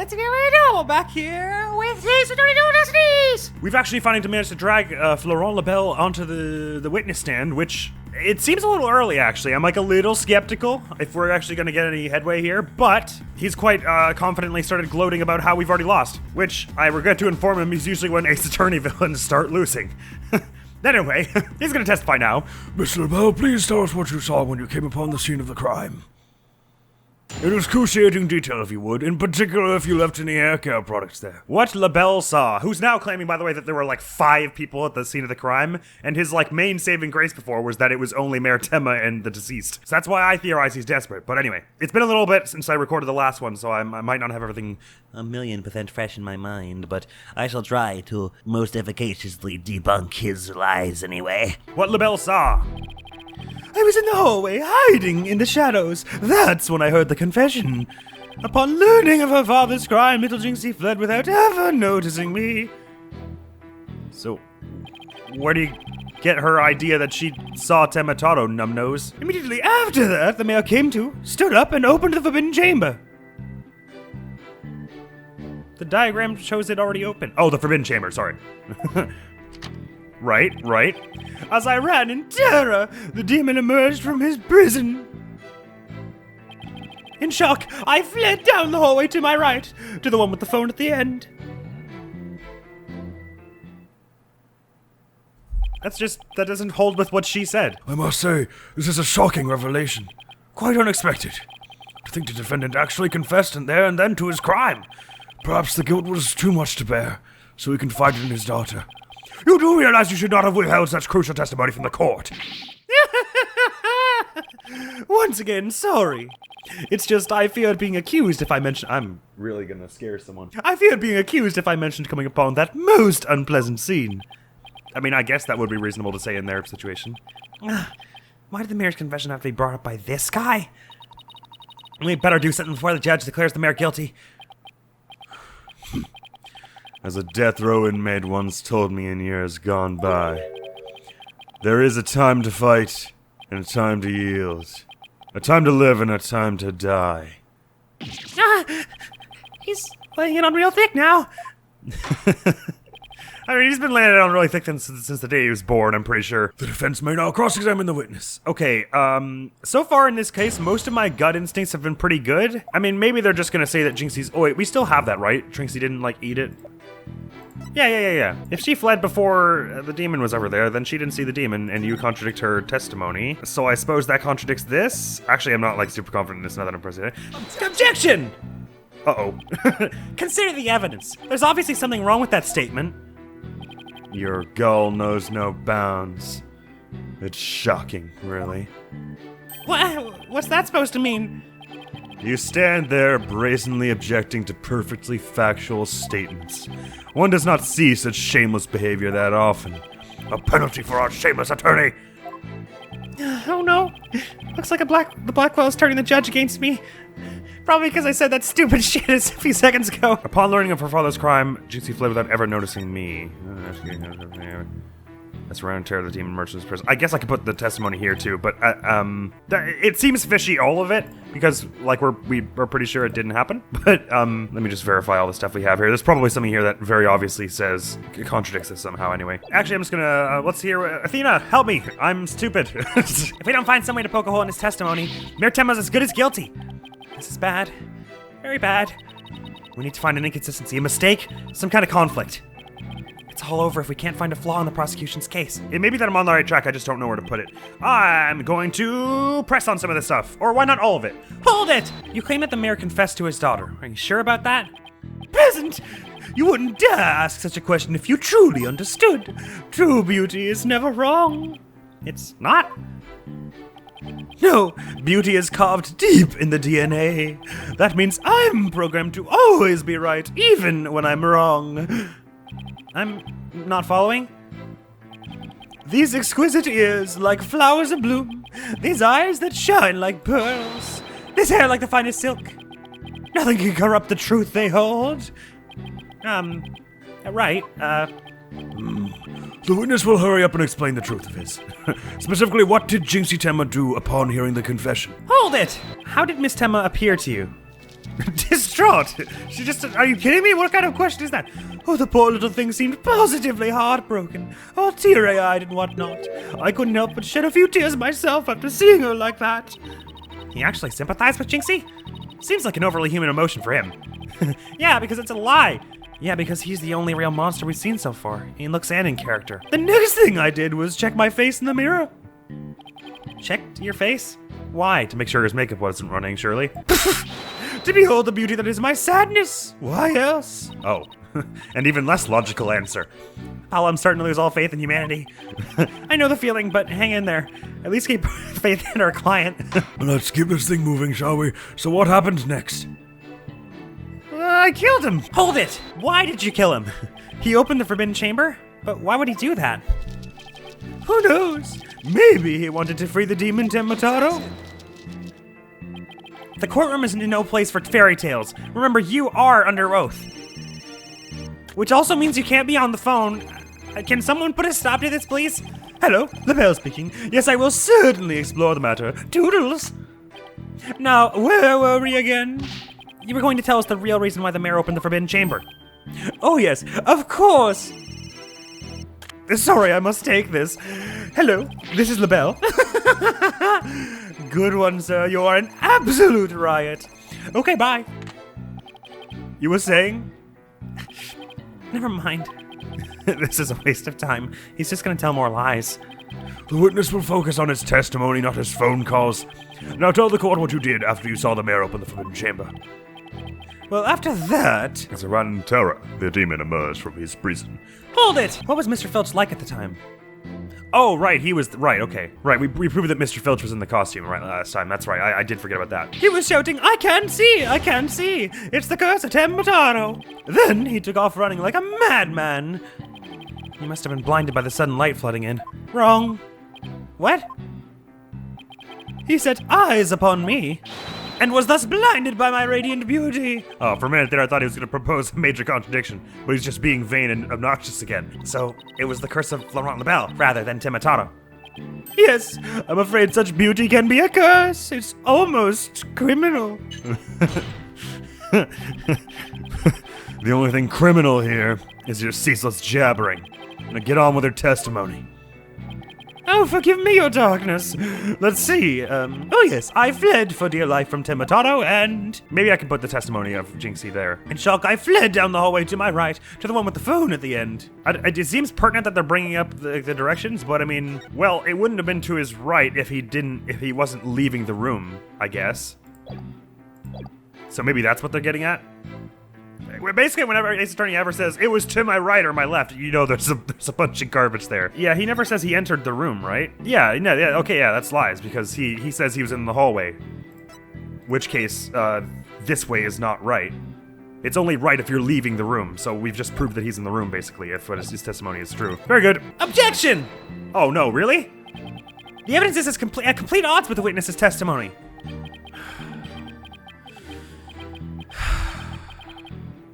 It's Admiral back here with his Destinies! We've actually finally managed to drag Florent Labelle onto the witness stand, which it seems a little early, actually. I'm like a little skeptical if we're actually going to get any headway here, but he's quite confidently started gloating about how we've already lost, which I regret to inform him is usually when Ace Attorney villains start losing. Anyway, he's going to testify now. Mr. Labelle, please tell us what you saw when you came upon the scene of the crime. In excruciating detail, if you would, in particular if you left any hair care products there. What Labelle saw, who's now claiming, by the way, that there were like 5 people at the scene of the crime, and his like main saving grace before was that it was only Mayor Tenma and the deceased. So that's why I theorize he's desperate. But anyway, it's been a little bit since I recorded the last one, so I might not have everything 1,000,000% fresh in my mind, but I shall try to most efficaciously debunk his lies anyway. What Labelle saw. I was in the hallway, hiding in the shadows. That's when I heard the confession. Upon learning of her father's crime, little Jinxie fled without ever noticing me. So, where do you get her idea that she saw Tenma Taro, numbnose? Immediately after that, the mayor came to, stood up, and opened the forbidden chamber. The diagram shows it already open. Oh, the forbidden chamber, sorry. Right. As I ran in terror, the demon emerged from his prison. In shock, I fled down the hallway to my right, to the one with the phone at the end. That doesn't hold with what she said. I must say, this is a shocking revelation. Quite unexpected. To think the defendant actually confessed and then to his crime. Perhaps the guilt was too much to bear, so he confided in his daughter. You do realize you should not have withheld such crucial testimony from the court. Once again, sorry. It's just I feared being accused if I mentioned— I'm really gonna scare someone. I feared being accused if I mentioned coming upon that most unpleasant scene. I mean, I guess that would be reasonable to say in their situation. Why did the mayor's confession have to be brought up by this guy? We better do something before the judge declares the mayor guilty. As a death row inmate once told me in years gone by, there is a time to fight and a time to yield, a time to live and a time to die. He's laying it on real thick now. I mean, he's been laying it on really thick since the day he was born, I'm pretty sure. The defense may now cross-examine the witness. Okay, so far in this case, most of my gut instincts have been pretty good. I mean, maybe they're just gonna say that Jinxie's— oh wait, we still have that, right? Jinxie didn't, like, eat it? Yeah. If she fled before the demon was ever there, then she didn't see the demon, and you contradict her testimony. So I suppose that contradicts this? Actually, I'm not, like, super confident in this now that I'm pressing it. Objection! Uh-oh. Consider the evidence. There's obviously something wrong with that statement. Your gull knows no bounds. It's shocking, really. What's that supposed to mean? You stand there brazenly objecting to perfectly factual statements. One does not see such shameless behavior that often. A penalty for our shameless attorney! Oh no. Looks like the Blackwell is turning the judge against me. Probably because I said that stupid shit a few seconds ago. Upon learning of her father's crime, Jinxie fled without ever noticing me. That's around terror the demon merchant's prison. I guess I could put the testimony here too, but it seems fishy, all of it, because like we're pretty sure it didn't happen. But let me just verify all the stuff we have here. There's probably something here that very obviously says contradicts this somehow. Anyway, actually, I'm just gonna let's hear Athena. Help me! I'm stupid. If we don't find some way to poke a hole in his testimony, Mayor Tenma's as good as guilty. This is bad, very bad. We need to find an inconsistency, a mistake, some kind of conflict. It's all over if we can't find a flaw in the prosecution's case. It may be that I'm on the right track, I just don't know where to put it. I'm going to press on some of this stuff. Or why not all of it? Hold it! You claim that the mayor confessed to his daughter. Are you sure about that? Peasant! You wouldn't dare ask such a question if you truly understood. True beauty is never wrong. It's not? No, beauty is carved deep in the DNA. That means I'm programmed to always be right, even when I'm wrong. I'm not following. These exquisite ears like flowers of bloom. These eyes that shine like pearls. This hair like the finest silk. Nothing can corrupt the truth they hold. Right, The witness will hurry up and explain the truth of his. Specifically, what did Jinxie Tenma do upon hearing the confession? Hold it! How did Miss Tenma appear to you? Distraught. She just, are you kidding me? What kind of question is that? Oh, the poor little thing seemed positively heartbroken, all teary-eyed and whatnot. I couldn't help but shed a few tears myself after seeing her like that. He actually sympathized with Jinxie? Seems like an overly human emotion for him. Yeah, because it's a lie. Yeah, because he's the only real monster we've seen so far. He looks and in character. The next thing I did was check my face in the mirror. Checked your face? Why? To make sure his makeup wasn't running, surely. To behold the beauty that is my sadness. Why else? Oh, an even less logical answer. Paula, I'm starting to lose all faith in humanity. I know the feeling, but hang in there. At least keep faith in our client. Let's keep this thing moving, shall we? So what happens next? I killed him. Hold it. Why did you kill him? He opened the forbidden chamber? But why would he do that? Who knows? Maybe he wanted to free the demon Tenma Taro? The courtroom is no place for fairy tales. Remember, you are under oath. Which also means you can't be on the phone. Can someone put a stop to this, please? Hello, LaBelle speaking. Yes, I will certainly explore the matter. Toodles. Now, where were we again? You were going to tell us the real reason why the mayor opened the forbidden chamber. Oh yes, of course. Sorry, I must take this. Hello, this is LaBelle. Good one, sir. You are an absolute riot. Okay, bye. You were saying? Never mind. This is a waste of time. He's just gonna tell more lies. The witness will focus on his testimony, not his phone calls. Now tell the court what you did after you saw the mayor open the forbidden chamber. Well, after that... As a random terror, the demon emerged from his prison. Hold it! What was Mr. Filch like at the time? Oh, right, he was... Right, okay. Right, we proved that Mr. Filch was in the costume right last time. That's right, I did forget about that. He was shouting, I can't see! I can't see! It's the curse of Tenma Taro! Then he took off running like a madman. He must have been blinded by the sudden light flooding in. Wrong. What? He set eyes upon me, and was thus blinded by my radiant beauty. Oh, for a minute there I thought he was going to propose a major contradiction, but he's just being vain and obnoxious again. So, it was the curse of Laurent LaBelle, rather than Tenma Taro. Yes, I'm afraid such beauty can be a curse. It's almost criminal. The only thing criminal here is your ceaseless jabbering. Now get on with her testimony. Oh, forgive me your darkness. Let's see. Oh yes, I fled for dear life from Tenma Taro, and maybe I can put the testimony of Jinxie there. In shock, I fled down the hallway to my right, to the one with the phone at the end. It seems pertinent that they're bringing up the directions, but I mean, well, it wouldn't have been to his right if he wasn't leaving the room, I guess. So maybe that's what they're getting at. Basically, whenever Ace Attorney ever says, it was to my right or my left, you know there's a bunch of garbage there. Yeah, he never says he entered the room, right? Yeah, no, yeah, okay, yeah, that's lies, because he says he was in the hallway. Which case, this way is not right. It's only right if you're leaving the room, so we've just proved that he's in the room, basically, if what his testimony is true. Very good. Objection! Oh, no, really? The evidence is at complete odds with the witness's testimony.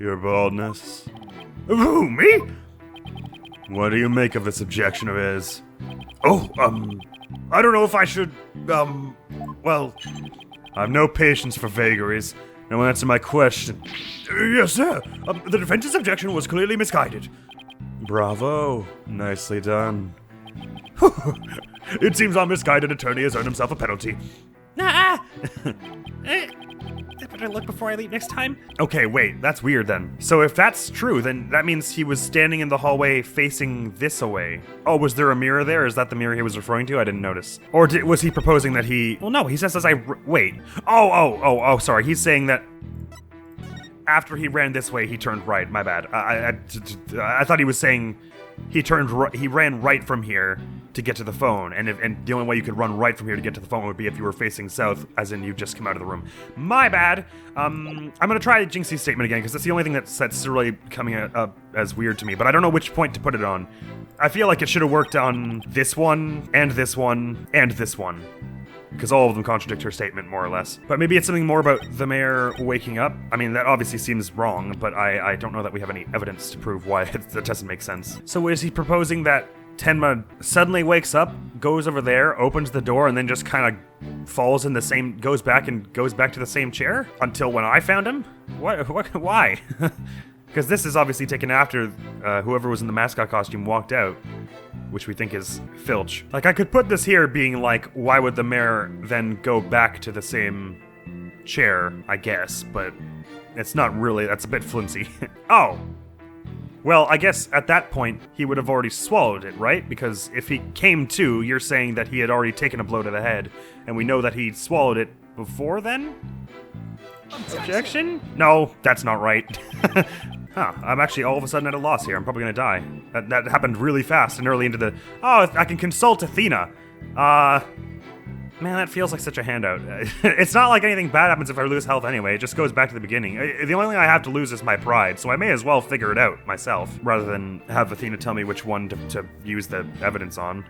Your baldness. Who, me? What do you make of this objection of his? Oh, I don't know if I should, well... I've no patience for vagaries. Now answer my question. Yes, sir. The defense's objection was clearly misguided. Bravo. Nicely done. It seems our misguided attorney has earned himself a penalty. I better look before I leave next time. Okay, wait, that's weird then. So if that's true, then that means he was standing in the hallway facing this away. Oh, was there a mirror there? Is that the mirror he was referring to? I didn't notice. Or was he proposing that he... Well, no, he says wait. Oh, sorry. He's saying that after he ran this way, he turned right. My bad. I thought he was saying he ran right from here to get to the phone, and the only way you could run right from here to get to the phone would be if you were facing south, as in you just come out of the room. My bad. I'm gonna try Jinxie's statement again, because that's the only thing that's really coming up as weird to me, but I don't know which point to put it on. I feel like it should have worked on this one, and this one, and this one, because all of them contradict her statement, more or less. But maybe it's something more about the mayor waking up. I mean, that obviously seems wrong, but I don't know that we have any evidence to prove why that doesn't make sense. So is he proposing that Tenma suddenly wakes up, goes over there, opens the door, and then just kind of falls in the same, goes back to the same chair until when I found him? Why? Because this is obviously taken after whoever was in the mascot costume walked out, which we think is Filch. Like, I could put this here being like, why would the mayor then go back to the same chair, I guess, but it's not really, that's a bit flimsy. Oh! Well, I guess at that point, he would have already swallowed it, right? Because if he came to, you're saying that he had already taken a blow to the head, and we know that he swallowed it before then? Objection? No, that's not right. Huh, I'm actually all of a sudden at a loss here. I'm probably gonna die. That happened really fast and early into the... Oh, I can consult Athena. Man, that feels like such a handout. It's not like anything bad happens if I lose health anyway. It just goes back to the beginning. The only thing I have to lose is my pride, so I may as well figure it out myself, rather than have Athena tell me which one to use the evidence on.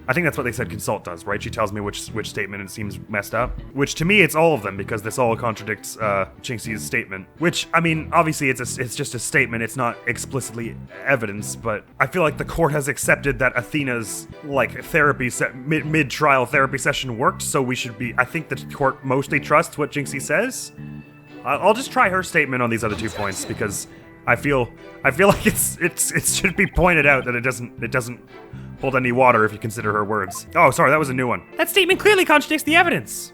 I think that's what they said consult does, right? She tells me which statement it seems messed up. Which to me, it's all of them, because this all contradicts Jinxie's statement. Which, I mean, obviously it's just a statement, it's not explicitly evidence, but I feel like the court has accepted that Athena's, like, therapy mid-trial therapy session worked, so we should be, I think the court mostly trusts what Jinxie says. I'll just try her statement on these other 2 points, because I feel like it should be pointed out that it doesn't hold any water if you consider her words. Oh, sorry, that was a new one. That statement clearly contradicts the evidence.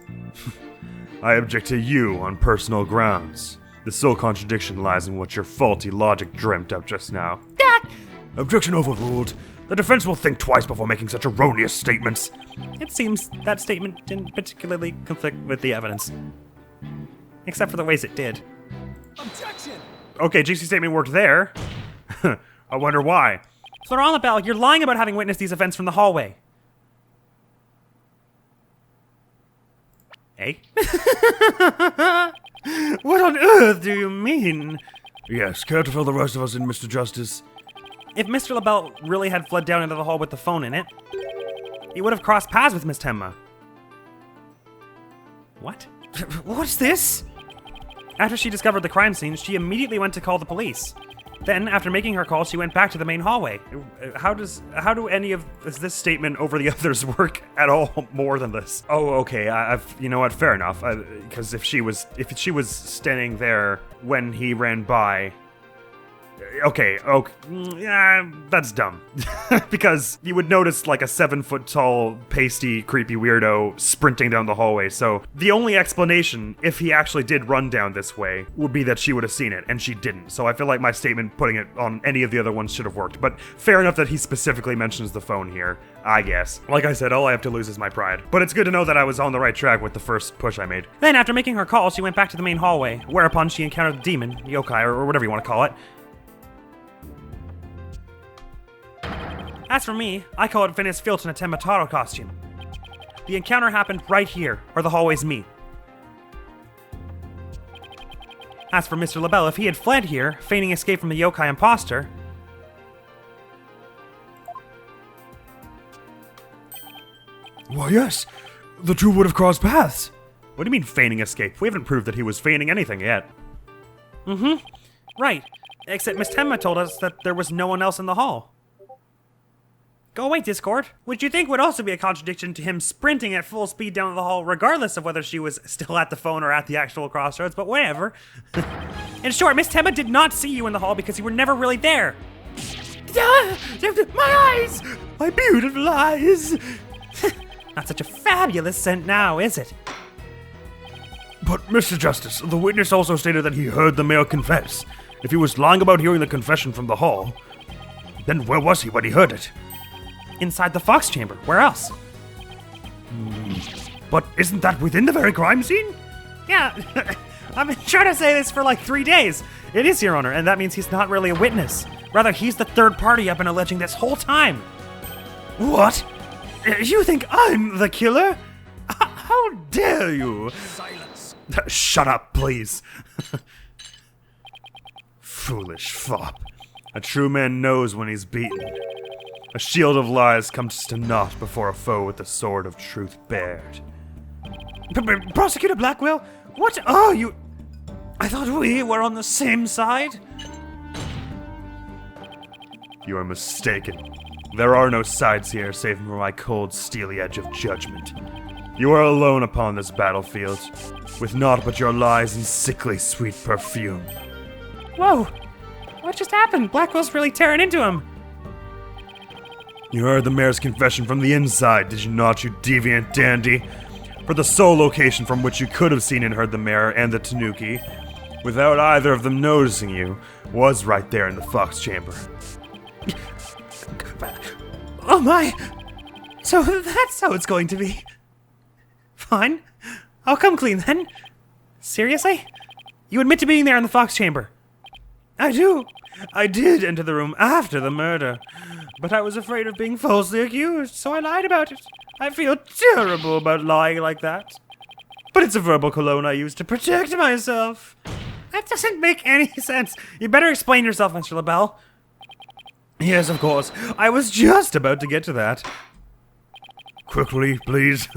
I object to you on personal grounds. The sole contradiction lies in what your faulty logic dreamt up just now. Objection overruled. The defense will think twice before making such erroneous statements. It seems that statement didn't particularly conflict with the evidence. Except for the ways it did. Objection! Okay, Jinxie's statement worked there. I wonder why. Florent LaBelle, you're lying about having witnessed these events from the hallway. Eh? What on earth do you mean? Yes, care to fill the rest of us in, Mr. Justice? If Mr. LaBelle really had fled down into the hall with the phone in it, he would have crossed paths with Miss Tenma. What? What's this? After she discovered the crime scene, she immediately went to call the police. Then, after making her call, she went back to the main hallway. How do any of this statement over the others work at all more than this? Oh, okay. You know what? Fair enough. Because if she was standing there when he ran by. Okay, yeah, that's dumb. Because you would notice like a 7-foot-tall, pasty, creepy weirdo sprinting down the hallway, so the only explanation, if he actually did run down this way, would be that she would have seen it, and she didn't. So I feel like my statement putting it on any of the other ones should have worked, but fair enough that he specifically mentions the phone here, I guess. Like I said, all I have to lose is my pride. But it's good to know that I was on the right track with the first push I made. Then, after making her call, she went back to the main hallway, whereupon she encountered the demon, yokai, or whatever you want to call it. As for me, I call it Phineas Filch in a Tenma Taro costume. The encounter happened right here, or the hallway's me. As for Mr. LaBelle, if he had fled here, feigning escape from the yokai imposter... Why, yes. The two would have crossed paths. What do you mean feigning escape? We haven't proved that he was feigning anything yet. Mm-hmm. Right. Except Miss Tenma told us that there was no one else in the hall. Go away, Discord. Which you think would also be a contradiction to him sprinting at full speed down the hall, regardless of whether she was still at the phone or at the actual crossroads, but whatever. In short, Miss Tenma did not see you in the hall because you were never really there. My eyes! My beautiful eyes! Not such a fabulous scent now, is it? But, Mr. Justice, the witness also stated that he heard the male confess. If he was lying about hearing the confession from the hall, then where was he when he heard it? Inside the Fox chamber. Where else? But isn't that within the very crime scene? Yeah, I've been trying to say this for like 3 days. It is, Your Honor, and that means he's not really a witness. Rather, he's the third party I've been alleging this whole time. What? You think I'm the killer? How dare you? Silence. Shut up, please. Foolish fop. A true man knows when he's beaten. A shield of lies comes to naught before a foe with the sword of truth bared. Prosecutor Blackwell, what are you? I thought we were on the same side. You are mistaken. There are no sides here save for my cold, steely edge of judgment. You are alone upon this battlefield, with naught but your lies and sickly sweet perfume. Whoa! What just happened? Blackwell's really tearing into him. You heard the mayor's confession from the inside, did you not, you deviant dandy? For the sole location from which you could have seen and heard the mayor and the Tanuki, without either of them noticing you, was right there in the Fox Chamber. Oh my! So that's how it's going to be. Fine. I'll come clean then. Seriously? You admit to being there in the Fox Chamber? I do. I did enter the room after the murder, but I was afraid of being falsely accused, so I lied about it. I feel terrible about lying like that. But it's a verbal cologne I use to protect myself. That doesn't make any sense. You better explain yourself, Mr. LaBelle. Yes, of course. I was just about to get to that. Quickly, please.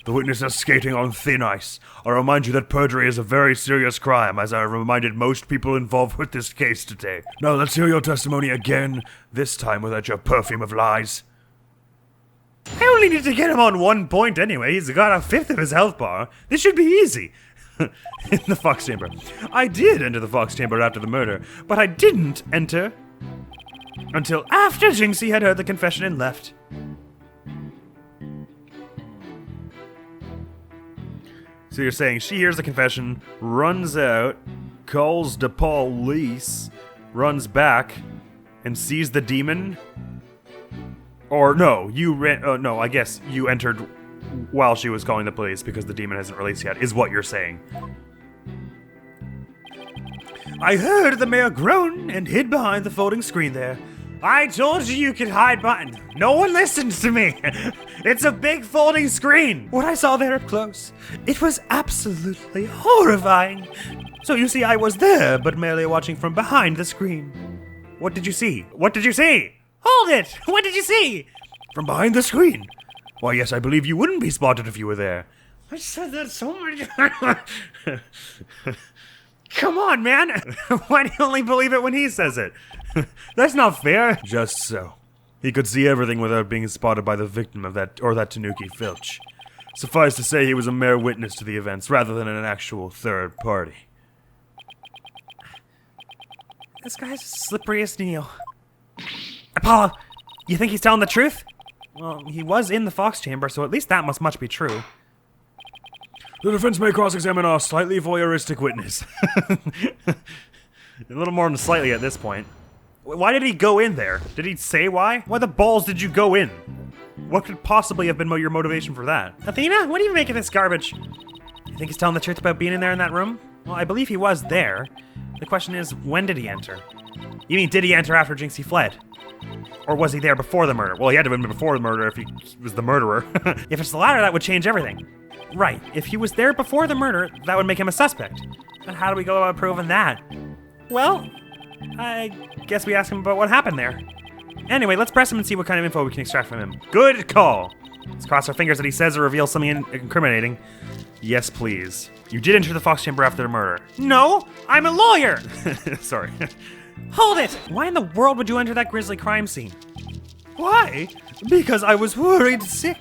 The witness is skating on thin ice. I'll remind you that perjury is a very serious crime, as I reminded most people involved with this case today. Now let's hear your testimony again, this time without your perfume of lies. I only need to get him on 1 point anyway. He's got a fifth of his health bar. This should be easy. In the Fox Chamber. I did enter the Fox Chamber after the murder, but I didn't enter until after Jinxie had heard the confession and left. So you're saying she hears the confession, runs out, calls the police, runs back, and sees the demon? Or no, no, I guess you entered while she was calling the police because the demon hasn't released yet, is what you're saying. I heard the mayor groan and hid behind the folding screen there. I told you you could hide behind. No one listens to me. It's a big folding screen. What I saw there up close, it was absolutely horrifying. So you see, I was there, but merely watching from behind the screen. What did you see? What did you see? Hold it! What did you see? From behind the screen? Why, yes, I believe you wouldn't be spotted if you were there. I said that so many times. Come on, man. Why do you only believe it when he says it? That's not fair. Just so. He could see everything without being spotted by the victim of that Tanuki filch. Suffice to say, he was a mere witness to the events rather than an actual third party. This guy's slippery as Neil. Apollo, you think he's telling the truth? Well, he was in the Fox Chamber, so at least that must much be true. The defense may cross-examine our slightly voyeuristic witness. A little more than slightly at this point. Why did he go in there? Did he say why? Why the balls did you go in? What could possibly have been your motivation for that? Athena, what do you make of this garbage? You think he's telling the truth about being in there in that room? Well, I believe he was there. The question is, when did he enter? You mean, did he enter after Jinxie fled? Or was he there before the murder? Well, he had to have been before the murder if he was the murderer. If it's the latter, that would change everything. Right, if he was there before the murder, that would make him a suspect. But how do we go about proving that? Well, I guess we ask him about what happened there. Anyway, let's press him and see what kind of info we can extract from him. Good call. Let's cross our fingers that he says or reveals something incriminating. Yes, please. You did enter the Fox Chamber after the murder. No, I'm a lawyer. Sorry. Hold it! Why in the world would you enter that grisly crime scene? Why? Because I was worried sick.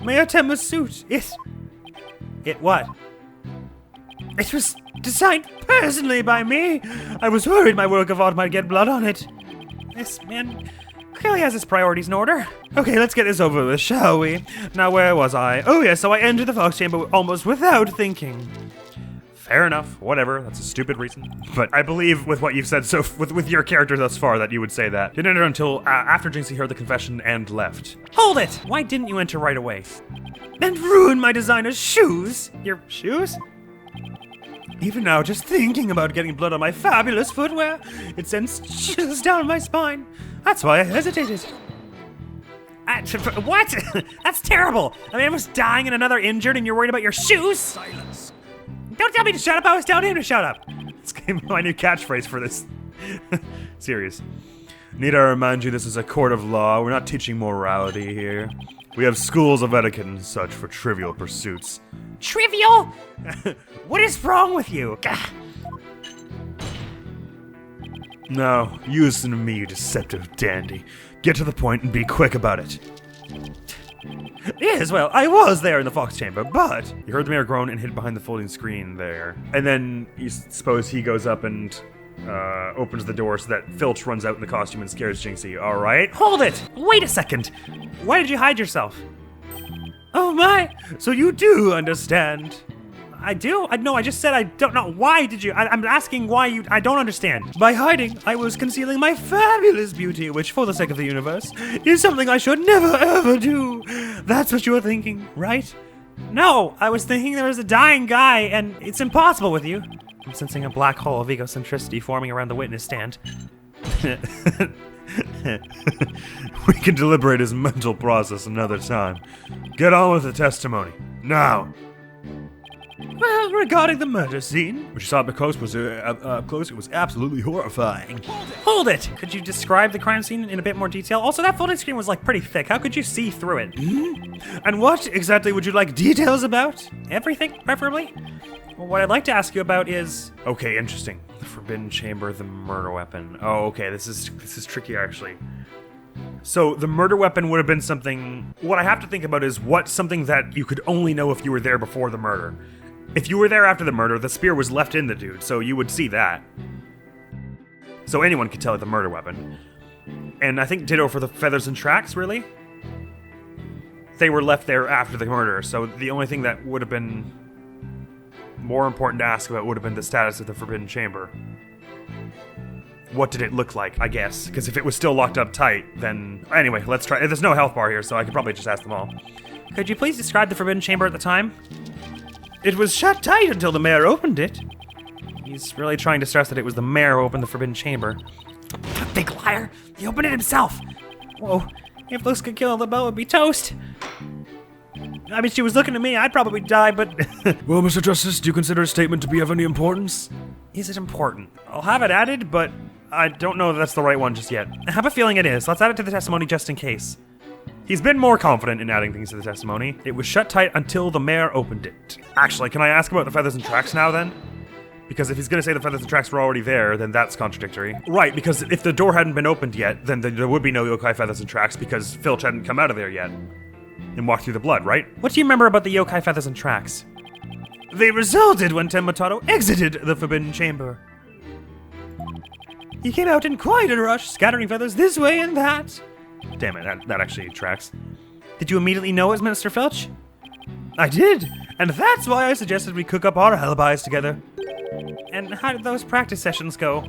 Mayor Tenma's suit, It what? It was designed personally by me. I was worried my work of art might get blood on it. This man clearly has his priorities in order. Okay, let's get this over with, shall we? Now, where was I? Oh yeah, so I entered the Fox Chamber almost without thinking. Fair enough, whatever, that's a stupid reason. But I believe with what you've said so with your character thus far that you would say that. Didn't enter until after Jinxie heard the confession and left. Hold it! Why didn't you enter right away? And ruin my designer's shoes? Your shoes? Even now, just thinking about getting blood on my fabulous footwear, it sends chills down my spine. That's why I hesitated. What? That's terrible. I mean, I was dying and another injured and you're worried about your shoes? Silence. Don't tell me to shut up, I was telling him to shut up. It's my new catchphrase for this series. Need I remind you this is a court of law? We're not teaching morality here. We have schools of etiquette and such for trivial pursuits. Trivial? What is wrong with you? Now, you listen to me, you deceptive dandy. Get to the point and be quick about it. Yes, well, I was there in the Fox Chamber, but... You heard the mayor groan and hid behind the folding screen there. And then, you suppose he goes up and opens the door so that Filch runs out in the costume and scares Jinxie. Alright, hold it! Wait a second! Why did you hide yourself? Oh my! So you do understand. I do? No, I just said I don't know. Why did you? I'm asking why you... I don't understand. By hiding, I was concealing my fabulous beauty, which, for the sake of the universe, is something I should never ever do. That's what you were thinking, right? No, I was thinking there was a dying guy, and it's impossible with you. I'm sensing a black hole of egocentricity forming around the witness stand. We can deliberate his mental process another time. Get on with the testimony. Now! Well, regarding the murder scene, which you saw up close, it was absolutely horrifying. Hold it! Could you describe the crime scene in a bit more detail? Also, that folding screen was like pretty thick. How could you see through it? And what exactly would you like details about? Everything, preferably? Well, what I'd like to ask you about is... Okay, interesting. The Forbidden Chamber, the murder weapon. Oh, okay, this is tricky, actually. So, the murder weapon would have been something... What I have to think about is what's something that you could only know if you were there before the murder. If you were there after the murder, the spear was left in the dude, so you would see that. So anyone could tell it the murder weapon. And I think ditto for the feathers and tracks, really? They were left there after the murder, so the only thing that would have been more important to ask about would have been the status of the Forbidden Chamber. What did it look like, I guess? Because if it was still locked up tight, then... Anyway, let's try... There's no health bar here, so I could probably just ask them all. Could you please describe the Forbidden Chamber at the time? It was shut tight until the mayor opened it. He's really trying to stress that it was the mayor who opened the Forbidden Chamber. Big liar! He opened it himself! Whoa, if looks could kill, the bell would be toast. I mean, she was looking at me, I'd probably die, but... Well, Mr. Justice, do you consider a statement to be of any importance? Is it important? I'll have it added, but I don't know that that's the right one just yet. I have a feeling it is. Let's add it to the testimony just in case. He's been more confident in adding things to the testimony. It was shut tight until the mayor opened it. Actually, can I ask about the feathers and tracks now, then? Because if he's going to say the feathers and tracks were already there, then that's contradictory. Right, because if the door hadn't been opened yet, then there would be no yokai feathers and tracks because Filch hadn't come out of there yet. And walked through the blood, right? What do you remember about the yokai feathers and tracks? They resulted when Tenma Taro exited the Forbidden Chamber. He came out in quite a rush, scattering feathers this way and that. Damn it, that actually tracks. Did you immediately know it was Mr. Filch? I did, and that's why I suggested we cook up our alibis together. And how did those practice sessions go?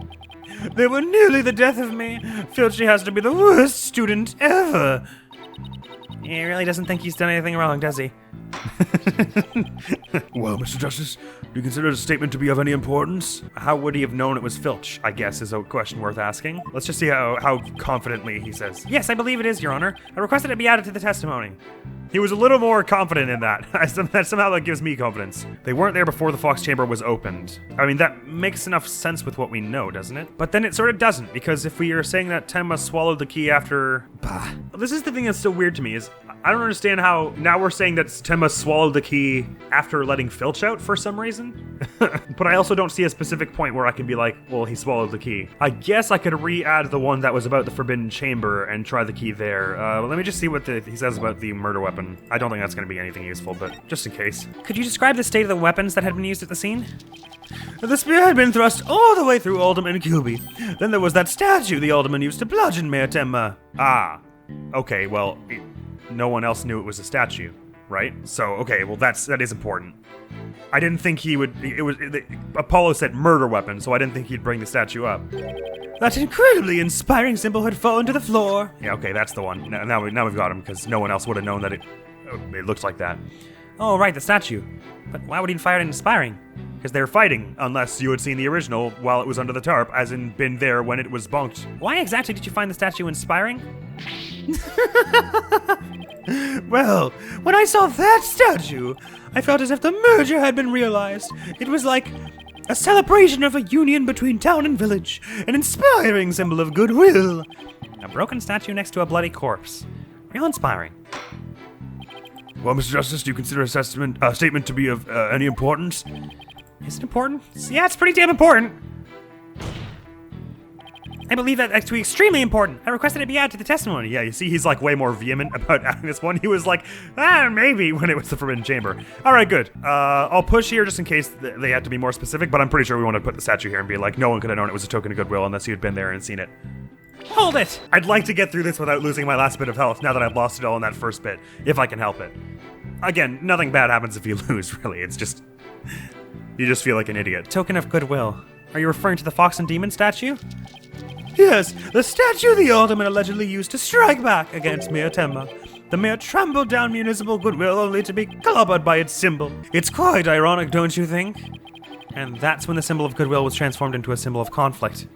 They were nearly the death of me. Filch has to be the worst student ever. He really doesn't think he's done anything wrong, does he? Well, Mr. Justice, do you consider the statement to be of any importance? How would he have known it was Filch, I guess, is a question worth asking. Let's just see how confidently he says. Yes, I believe it is, Your Honor. I requested it be added to the testimony. He was a little more confident in that. Somehow that gives me confidence. They weren't there before the Fox Chamber was opened. I mean, that makes enough sense with what we know, doesn't it? But then it sort of doesn't, because if we are saying that Tenma swallowed the key after... Bah. This is the thing that's so weird to me, is I don't understand how now we're saying that Tenma swallowed the key after letting Filch out for some reason. But I also don't see a specific point where I can be like, well, he swallowed the key. I guess I could re-add the one that was about the Forbidden Chamber and try the key there. Let me just see what he says about the murder weapon. I don't think that's going to be anything useful, but just in case. Could you describe the state of the weapons that had been used at the scene? The spear had been thrust all the way through Alderman Kubi. Then there was that statue the Alderman used to bludgeon Mayor Tenma. Ah, okay, well, no one else knew it was a statue, right? So, okay, well, that is important. I didn't think he would... Apollo said murder weapon, so I didn't think he'd bring the statue up. That incredibly inspiring symbol had fallen to the floor. Yeah, okay, that's the one. Now we've got him, because no one else would have known that it looked like that. Oh, right, the statue. But why would he fire it inspiring? Because they were fighting, unless you had seen the original while it was under the tarp, as in been there when it was bonked. Why exactly did you find the statue inspiring? Well, when I saw that statue, I felt as if the merger had been realized. It was like a celebration of a union between town and village, an inspiring symbol of goodwill. A broken statue next to a bloody corpse. Real inspiring. Well, Mr. Justice, do you consider a statement to be of any importance? Is it important? Yeah, it's pretty damn important. I believe that to be extremely important. I requested it be added to the testimony. Yeah, you see, he's like way more vehement about adding this one. He was like, maybe, when it was the Forbidden Chamber. All right, good. I'll push here just in case they had to be more specific, but I'm pretty sure we want to put the statue here and be like, no one could have known it was a token of goodwill unless you'd been there and seen it. Hold it! I'd like to get through this without losing my last bit of health now that I've lost it all in that first bit, if I can help it. Again, nothing bad happens if you lose, really. It's just... you just feel like an idiot. Token of goodwill. Are you referring to the Fox and Demon statue? Yes, the statue the Alderman allegedly used to strike back against Mayor Tenma. The mayor trampled down municipal goodwill only to be clobbered by its symbol. It's quite ironic, don't you think? And that's when the symbol of goodwill was transformed into a symbol of conflict.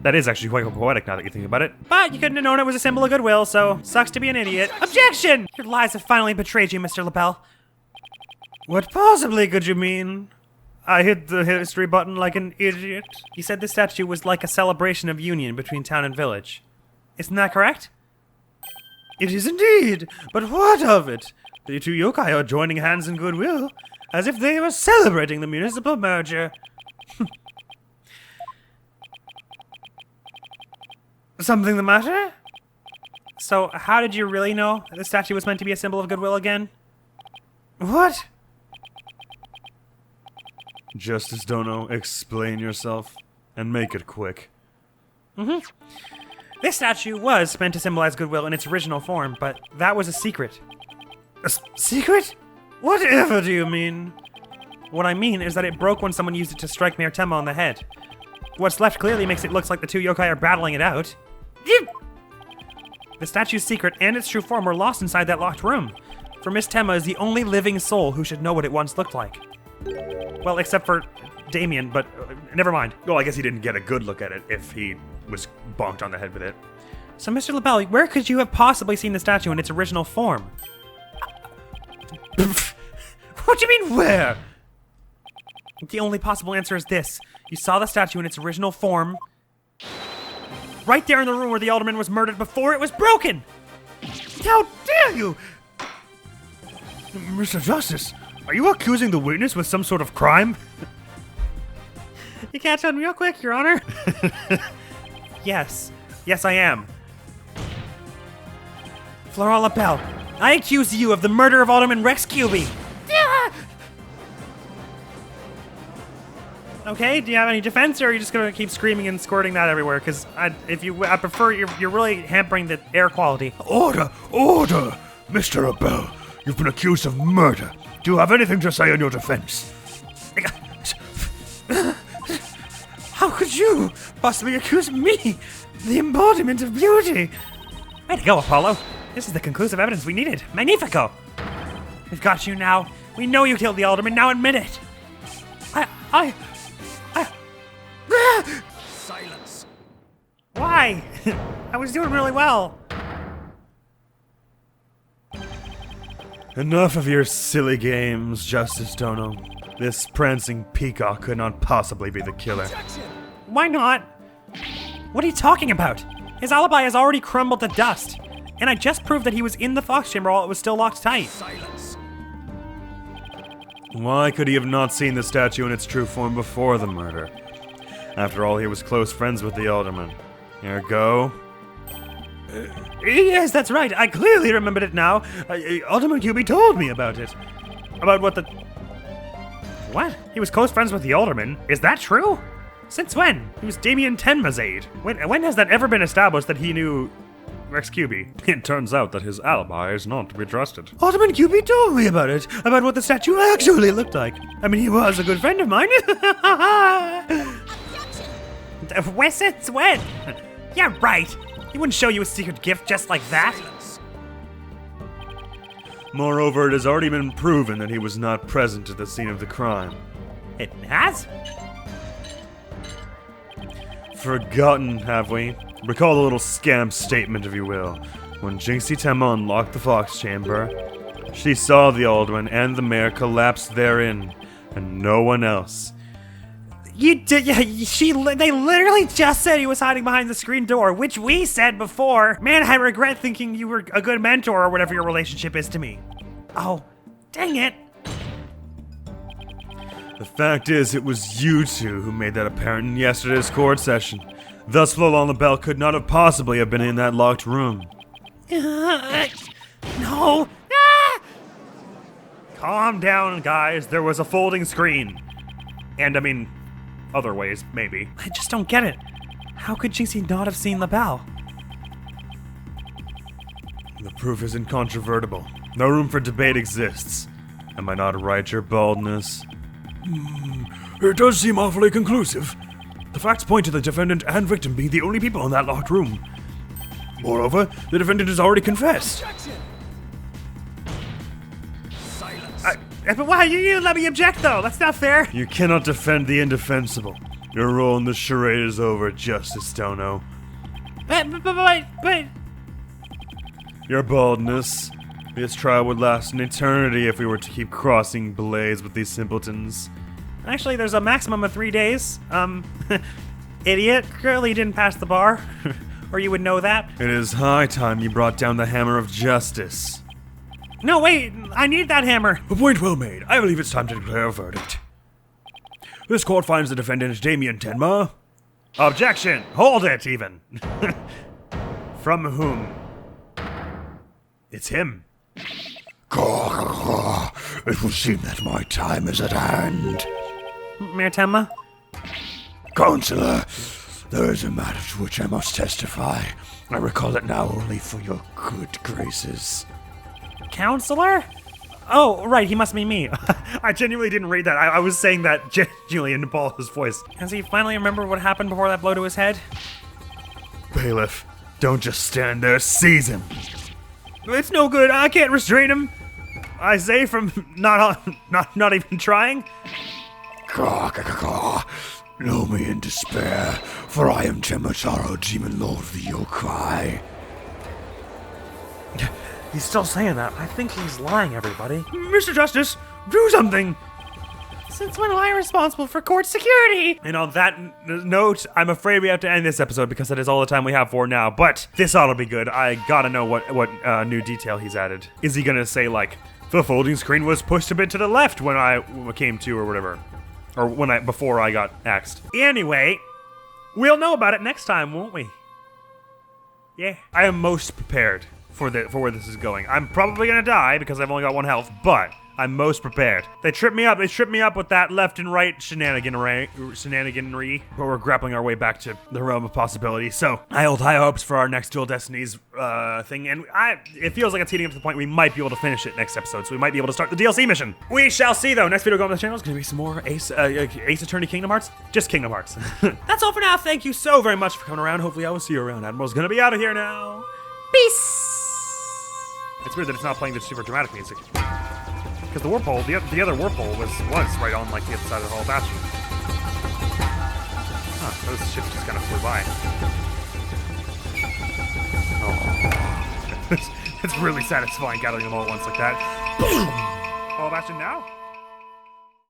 That is actually quite poetic now that you think about it. But you couldn't have known it was a symbol of goodwill, so sucks to be an idiot. Objection! Your lies have finally betrayed you, Mr. LaBelle. What possibly could you mean? I hit the history button like an idiot. You said the statue was like a celebration of union between town and village. Isn't that correct? It is indeed, but what of it? The two yokai are joining hands in goodwill, as if they were celebrating the municipal merger. Something the matter? So, how did you really know the statue was meant to be a symbol of goodwill again? What? Justice Dono, explain yourself, and make it quick. This statue was meant to symbolize goodwill in its original form, but that was a secret. A secret? Whatever do you mean? What I mean is that it broke when someone used it to strike Mayor Tenma on the head. What's left clearly makes it look like the two yokai are battling it out. The statue's secret and its true form were lost inside that locked room. For Miss Tenma is the only living soul who should know what it once looked like. Well, except for Damien, but never mind. Well, I guess he didn't get a good look at it if he was bonked on the head with it. So, Mr. LaBelle, where could you have possibly seen the statue in its original form? What do you mean, where? The only possible answer is this. You saw the statue in its original form right there in the room where the Alderman was murdered before it was broken! How dare you! Mr. Justice, are you accusing the witness with some sort of crime? You catch on real quick, Your Honor? Yes. Yes, I am. Flora LaBelle, I accuse you of the murder of Alderman Rex Cuby. Okay, do you have any defense, or are you just gonna keep screaming and squirting that everywhere? Because I prefer, you're really hampering the air quality. Order! Order! Mr. LaBelle, you've been accused of murder. Do you have anything to say in your defense? How could you possibly accuse me, the embodiment of beauty? Way to go, Apollo. This is the conclusive evidence we needed. Magnifico! We've got you now. We know you killed the Alderman. Now admit it. Silence. Why? I was doing really well. Enough of your silly games, Justice Dono. This prancing peacock could not possibly be the killer. Objection. Why not? What are you talking about? His alibi has already crumbled to dust. And I just proved that he was in the Fox Chamber while it was still locked tight. Silence. Why could he have not seen the statue in its true form before the murder? After all, he was close friends with the Alderman. Ergo... Yes, that's right. I clearly remembered it now. Alderman Cuby told me about it. About what the... What? He was close friends with the Alderman? Is that true? Since when? He was Damien Tenma's aide. When has that ever been established that he knew Rex Cuby? It turns out that his alibi is not to be trusted. Alderman Cuby told me about it. About what the statue actually looked like. I mean, he was a good friend of mine. Since when? Yeah, right. He wouldn't show you a secret gift just like that. Silence. Moreover, it has already been proven that he was not present at the scene of the crime. It has? Forgotten, have we? Recall the little scamp statement, if you will. When Jinxie Tenma unlocked the Fox Chamber, she saw the Alderman and the mayor collapse therein, and no one else. You did, yeah, they literally just said he was hiding behind the screen door, which we said before. Man, I regret thinking you were a good mentor or whatever your relationship is to me. Oh, dang it. The fact is, it was you two who made that apparent in yesterday's court session. Thus, Flolon the Bell could not have possibly have been in that locked room. No! Calm down, guys. There was a folding screen. And, I mean, other ways, maybe. I just don't get it. How could Jinxie not have seen the bell? The proof is incontrovertible. No room for debate exists. Am I not right, your baldness? It does seem awfully conclusive. The facts point to the defendant and victim being the only people in that locked room. Moreover, the defendant has already confessed. Objection! Silence. But why? You didn't let me object, though. That's not fair. You cannot defend the indefensible. Your role in the charade is over, Justice Dono. But Your baldness. This trial would last an eternity if we were to keep crossing blades with these simpletons. actually, there's a maximum of 3 days. Idiot. Clearly didn't pass the bar. Or you would know that. It is high time you brought down the hammer of justice. No, wait. I need that hammer. A point well made. I believe it's time to declare a verdict. This court finds the defendant Damien Tenma. Objection. Hold it, even. From whom? It's him. It would seem that my time is at hand. Mayor Tenma? Counselor, there is a matter to which I must testify. I recall it now only for your good graces. Counselor? Oh, right, he must be me. I genuinely didn't read that. I was saying that genuinely in Paul's voice. Has he finally remembered what happened before that blow to his head? Bailiff, don't just stand there, seize him. It's no good. I can't restrain him. I say from not even trying. Know me in despair, for I am Tenma Taro, Demon Lord of the Yokai. He's still saying that. I think he's lying, everybody. Mr. Justice, do something! Since when am I responsible for court security? And on that note, I'm afraid we have to end this episode because that is all the time we have for now. But this ought to be good. I gotta know what new detail he's added. Is he gonna say, like, the folding screen was pushed a bit to the left when I came to or whatever? Or before I got axed. Anyway, we'll know about it next time, won't we? Yeah. I am most prepared for where this is going. I'm probably gonna die because I've only got 1 health, but I'm most prepared. They tripped me up. They tripped me up with that left and right shenaniganry, but we're grappling our way back to the realm of possibility. So I hold high hopes for our next Dual Destinies thing, and it feels like it's heating up to the point we might be able to finish it next episode, so we might be able to start the DLC mission. We shall see, though. Next video going on the channel is going to be some more Ace Attorney Kingdom Hearts. Just Kingdom Hearts. That's all for now. Thank you so very much for coming around. Hopefully I will see you around. Admiral's going to be out of here now. Peace! It's weird that it's not playing the super dramatic music. Because the warp hole, the other warp hole was right on like the other side of the whole bastion. Huh, those ships just kind of flew by. Oh. It's really satisfying gathering them all at once like that. Oh, bastion now?